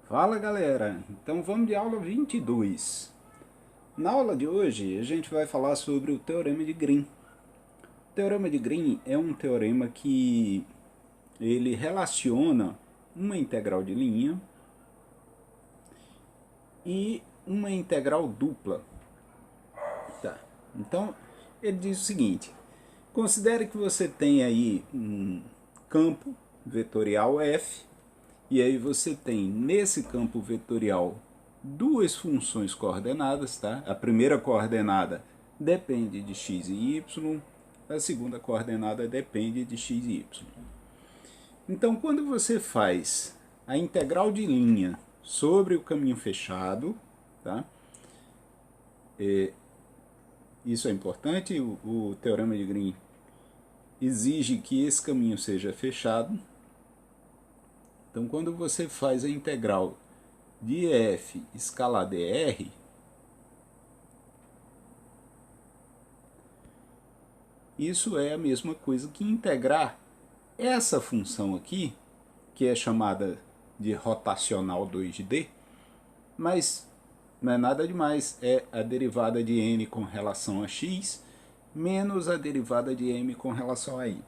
Fala galera, então vamos de aula 22. Na aula de hoje a gente vai falar sobre o Teorema de Green. O Teorema de Green é um teorema que ele relaciona uma integral de linha e uma integral dupla. Tá. Então ele diz o seguinte: considere que você tem aí um campo vetorial f. E aí você tem nesse campo vetorial duas funções coordenadas, tá? A primeira coordenada depende de x e y, a segunda coordenada depende de x e y. Então, quando você faz a integral de linha sobre o caminho fechado, tá? Isso é importante, o Teorema de Green exige que esse caminho seja fechado. Então, quando você faz a integral de f escalar dr, isso é a mesma coisa que integrar essa função aqui, que é chamada de rotacional 2D, mas não é nada demais, é a derivada de n com relação a x menos a derivada de m com relação a y.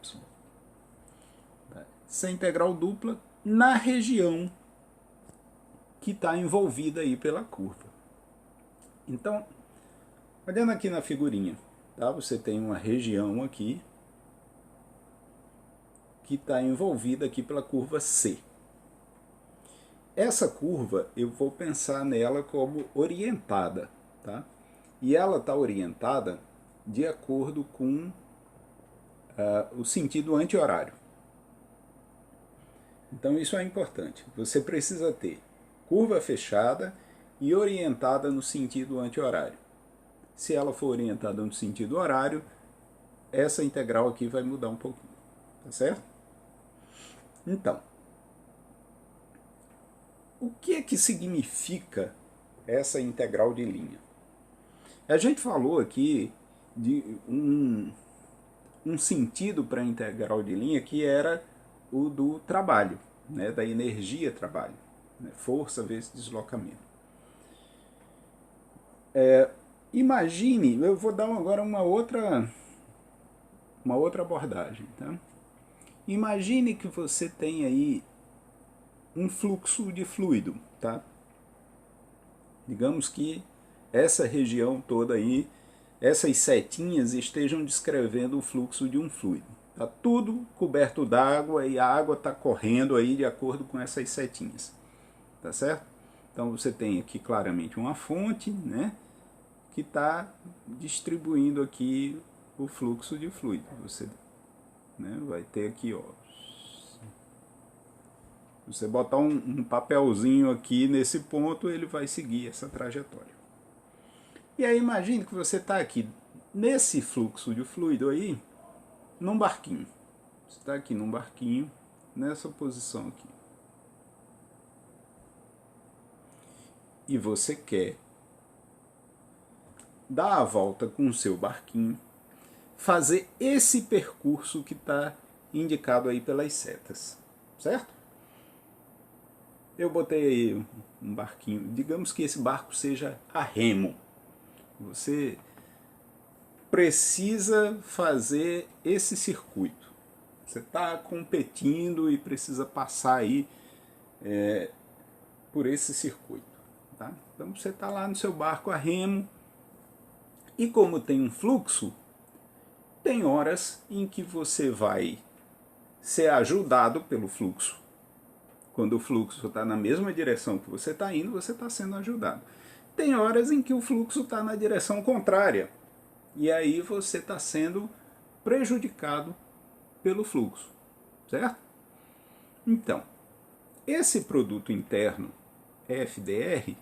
Essa integral dupla na região que está envolvida aí pela curva. Então, olhando aqui na figurinha, tá? Você tem uma região aqui que está envolvida aqui pela curva C. Essa curva eu vou pensar nela como orientada, tá? E ela está orientada de acordo com o sentido anti-horário. Então isso é importante. Você precisa ter curva fechada e orientada no sentido anti-horário. Se ela for orientada no sentido horário, essa integral aqui vai mudar um pouquinho. Tá certo? Então, o que é que significa essa integral de linha? A gente falou aqui de um sentido para a integral de linha que era o do trabalho, né, da energia trabalho, né, força vezes deslocamento. Imagine, eu vou dar agora uma outra abordagem. Tá? Imagine que você tem aí um fluxo de fluido. Tá? Digamos que essa região toda aí, essas setinhas estejam descrevendo o fluxo de um fluido. Está tudo coberto d'água e a água está correndo aí de acordo com essas setinhas. Tá certo? Então você tem aqui claramente uma fonte, né, que está distribuindo aqui o fluxo de fluido. Você, né, vai ter aqui, ó, você botar um papelzinho aqui nesse ponto, ele vai seguir essa trajetória. E aí imagine que você está aqui nesse fluxo de fluido aí, num barquinho. Você está aqui num barquinho, nessa posição aqui. E você quer dar a volta com o seu barquinho, fazer esse percurso que está indicado aí pelas setas, certo? Eu botei aí um barquinho, digamos que esse barco seja a remo. Você precisa fazer esse circuito. Você está competindo e precisa passar aí por esse circuito. Tá? Então você está lá no seu barco a remo e como tem um fluxo, tem horas em que você vai ser ajudado pelo fluxo. Quando o fluxo está na mesma direção que você está indo, você está sendo ajudado. Tem horas em que o fluxo está na direção contrária. E aí você está sendo prejudicado pelo fluxo. Certo? Então, esse produto interno FDR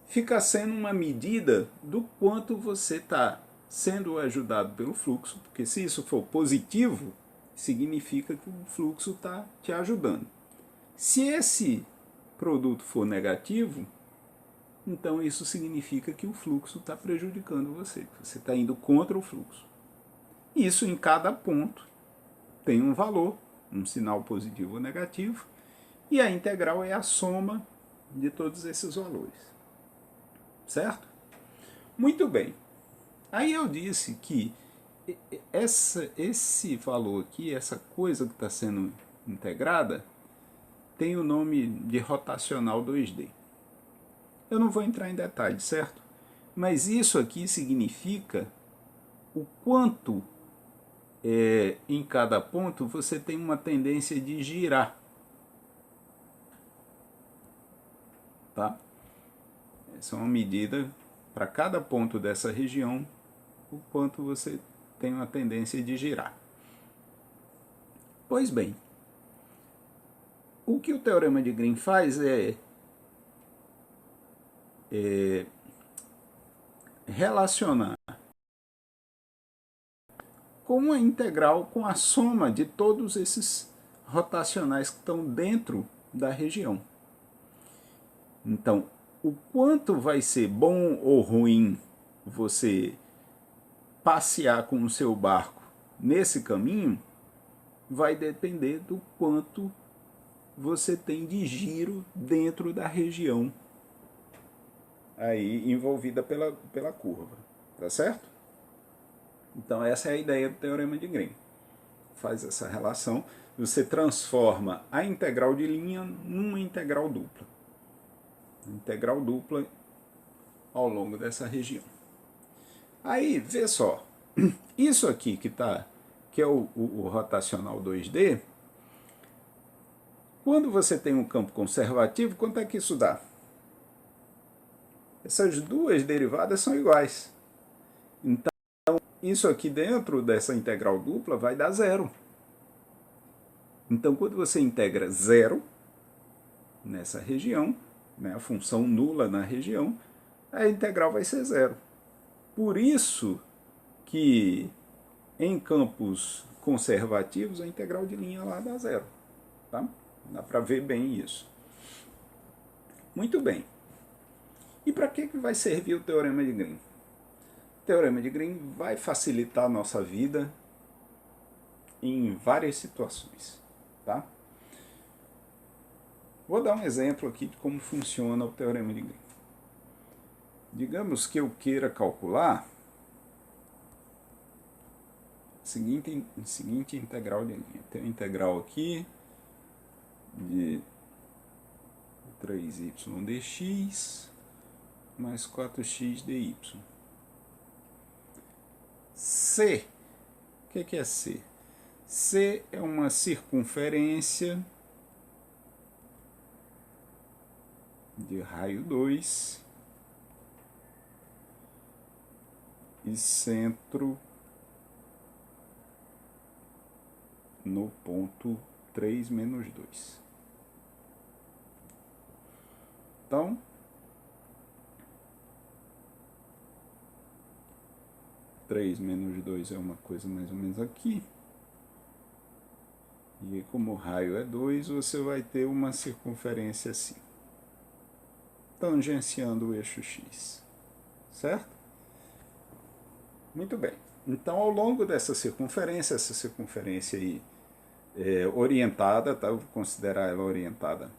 fica sendo uma medida do quanto você está sendo ajudado pelo fluxo, porque se isso for positivo, significa que o fluxo está te ajudando. Se esse produto for negativo, então isso significa que o fluxo está prejudicando você. Você está indo contra o fluxo. Isso em cada ponto tem um valor, um sinal positivo ou negativo, E a integral é a soma de todos esses valores. Certo? Muito bem. Aí eu disse que esse valor aqui, essa coisa que está sendo integrada, tem o nome de rotacional 2D. Eu não vou entrar em detalhes, certo? Mas isso aqui significa o quanto em cada ponto você tem uma tendência de girar. Tá? Essa é uma medida para cada ponto dessa região, o quanto você tem uma tendência de girar. Pois bem, o que o teorema de Green faz é relacionar com a integral, com a soma de todos esses rotacionais que estão dentro da região. Então, o quanto vai ser bom ou ruim você passear com o seu barco nesse caminho vai depender do quanto você tem de giro dentro da região aí envolvida pela curva, tá certo? Então essa é a ideia do teorema de Green. Faz essa relação, você transforma a integral de linha numa integral dupla. Integral dupla ao longo dessa região. Aí, vê só, isso aqui que é o rotacional 2D, quando você tem um campo conservativo, quanto é que isso dá? Essas duas derivadas são iguais. Então, isso aqui dentro dessa integral dupla vai dar zero. Então, quando você integra zero nessa região, né, a função nula na região, a integral vai ser zero. Por isso que em campos conservativos a integral de linha lá dá zero. Tá? Dá para ver bem isso. Muito bem. E para que vai servir o teorema de Green? O teorema de Green vai facilitar a nossa vida em várias situações. Tá? Vou dar um exemplo aqui de como funciona o teorema de Green. Digamos que eu queira calcular a seguinte integral de linha. Tem uma integral aqui de 3y dx mais 4x dy. C. O que é C? C é uma circunferência de raio 2 e centro no ponto 3 menos 2. Então, três menos 2 é uma coisa mais ou menos aqui. E como o raio é 2, você vai ter uma circunferência assim, tangenciando o eixo x. Certo? Muito bem. Então, ao longo dessa circunferência, essa circunferência aí orientada, tá? Eu vou considerar ela orientada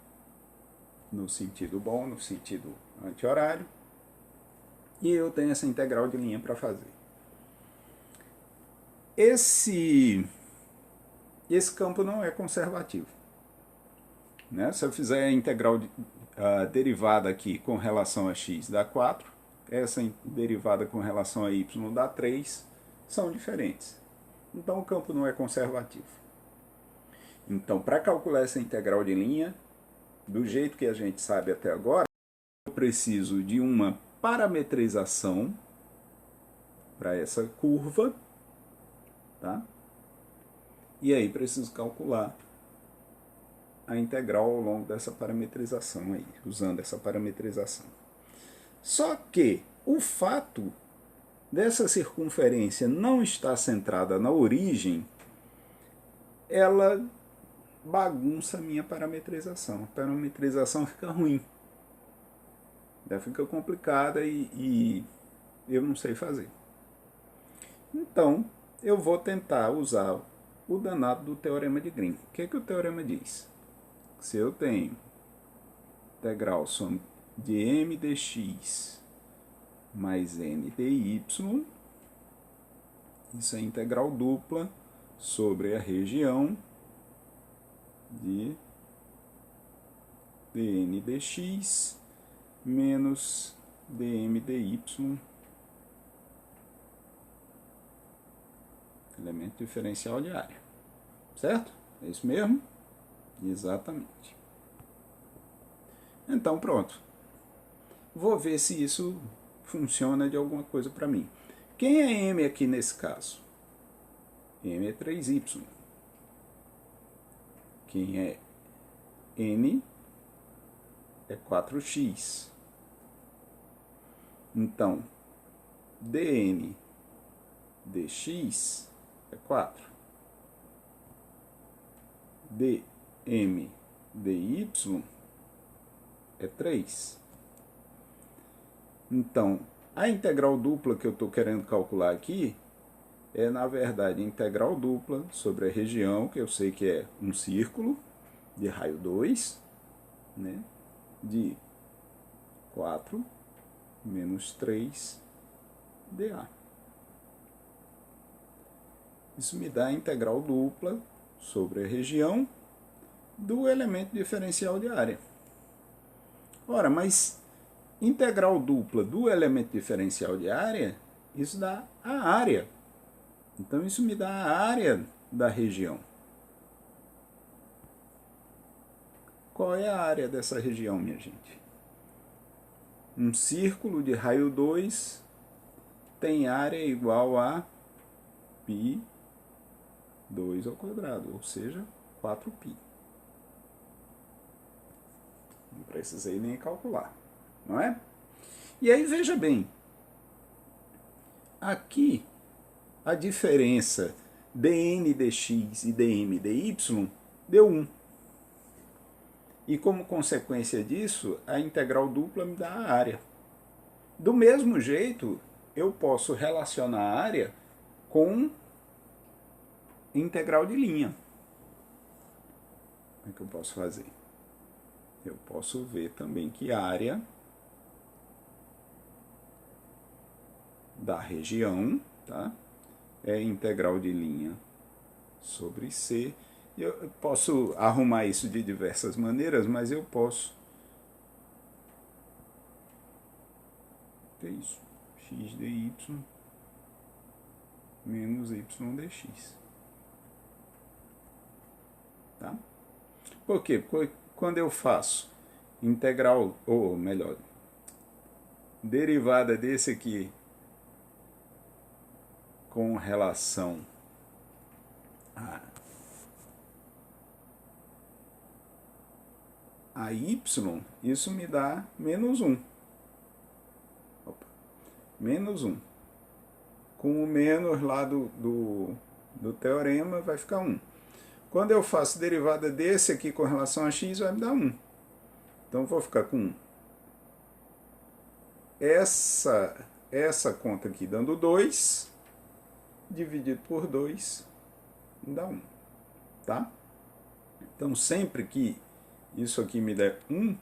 no sentido bom, no sentido anti-horário, e eu tenho essa integral de linha para fazer. Esse campo não é conservativo. Né? Se eu fizer a integral derivada aqui com relação a x dá 4, essa derivada com relação a y dá 3, são diferentes. Então o campo não é conservativo. Então, para calcular essa integral de linha, do jeito que a gente sabe até agora, eu preciso de uma parametrização para essa curva, tá? E aí preciso calcular a integral ao longo dessa parametrização aí, usando essa parametrização. Só que o fato dessa circunferência não estar centrada na origem, ela bagunça a minha parametrização. A parametrização fica ruim. Ela fica complicada e eu não sei fazer. Então, eu vou tentar usar o danado do teorema de Green. O que o teorema diz? se eu tenho integral soma de m dx mais n dy, isso é integral dupla sobre a região de dn dx menos dm dy, elemento diferencial de área. Certo? É isso mesmo? Exatamente. Então, pronto. Vou ver se isso funciona de alguma coisa para mim. Quem é m aqui nesse caso? M é 3y. Quem é n é 4x. Então, dn dx é 4. dm dy é 3. Então, a integral dupla que eu estou querendo calcular aqui é, na verdade, a integral dupla sobre a região, que eu sei que é um círculo de raio 2, né, de 4 menos 3 dA. Isso me dá a integral dupla sobre a região do elemento diferencial de área. Ora, mas integral dupla do elemento diferencial de área, isso dá a área. Então, isso me dá a área da região. Qual é a área dessa região, minha gente? Um círculo de raio 2 tem área igual a π 2 ao quadrado, ou seja, 4π. Não precisei nem calcular, não é? E aí, veja bem, aqui a diferença dn dx e dm dy deu 1. E como consequência disso, a integral dupla me dá a área. Do mesmo jeito, eu posso relacionar a área com integral de linha. Como é que eu posso fazer? Eu posso ver também que a área da região, tá, é integral de linha sobre C. Eu posso arrumar isso de diversas maneiras, mas eu posso ter isso, x dy menos y dx. Tá? Por quê? Porque quando eu faço integral, ou melhor, derivada desse aqui com relação a y, isso me dá menos 1. Opa. Menos 1. Com o menos lá do teorema vai ficar 1. Quando eu faço derivada desse aqui com relação a x, vai me dar 1. Então, eu vou ficar com 1. Essa conta aqui dando 2, dividido por 2, dá 1. Tá? Então, sempre que isso aqui me der 1,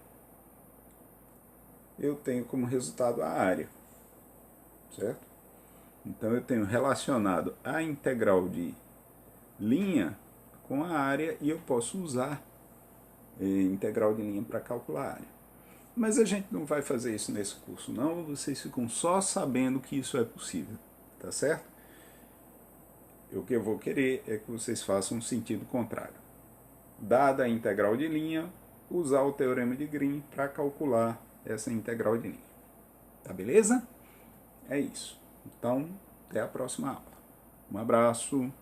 eu tenho como resultado a área. Certo? Então, eu tenho relacionado a integral de linha com a área e eu posso usar integral de linha para calcular a área. Mas a gente não vai fazer isso nesse curso, não. Vocês ficam só sabendo que isso é possível. Tá certo? O que eu vou querer é que vocês façam um sentido contrário. Dada a integral de linha, usar o teorema de Green para calcular essa integral de linha. Tá beleza? É isso. Então, até a próxima aula. Um abraço.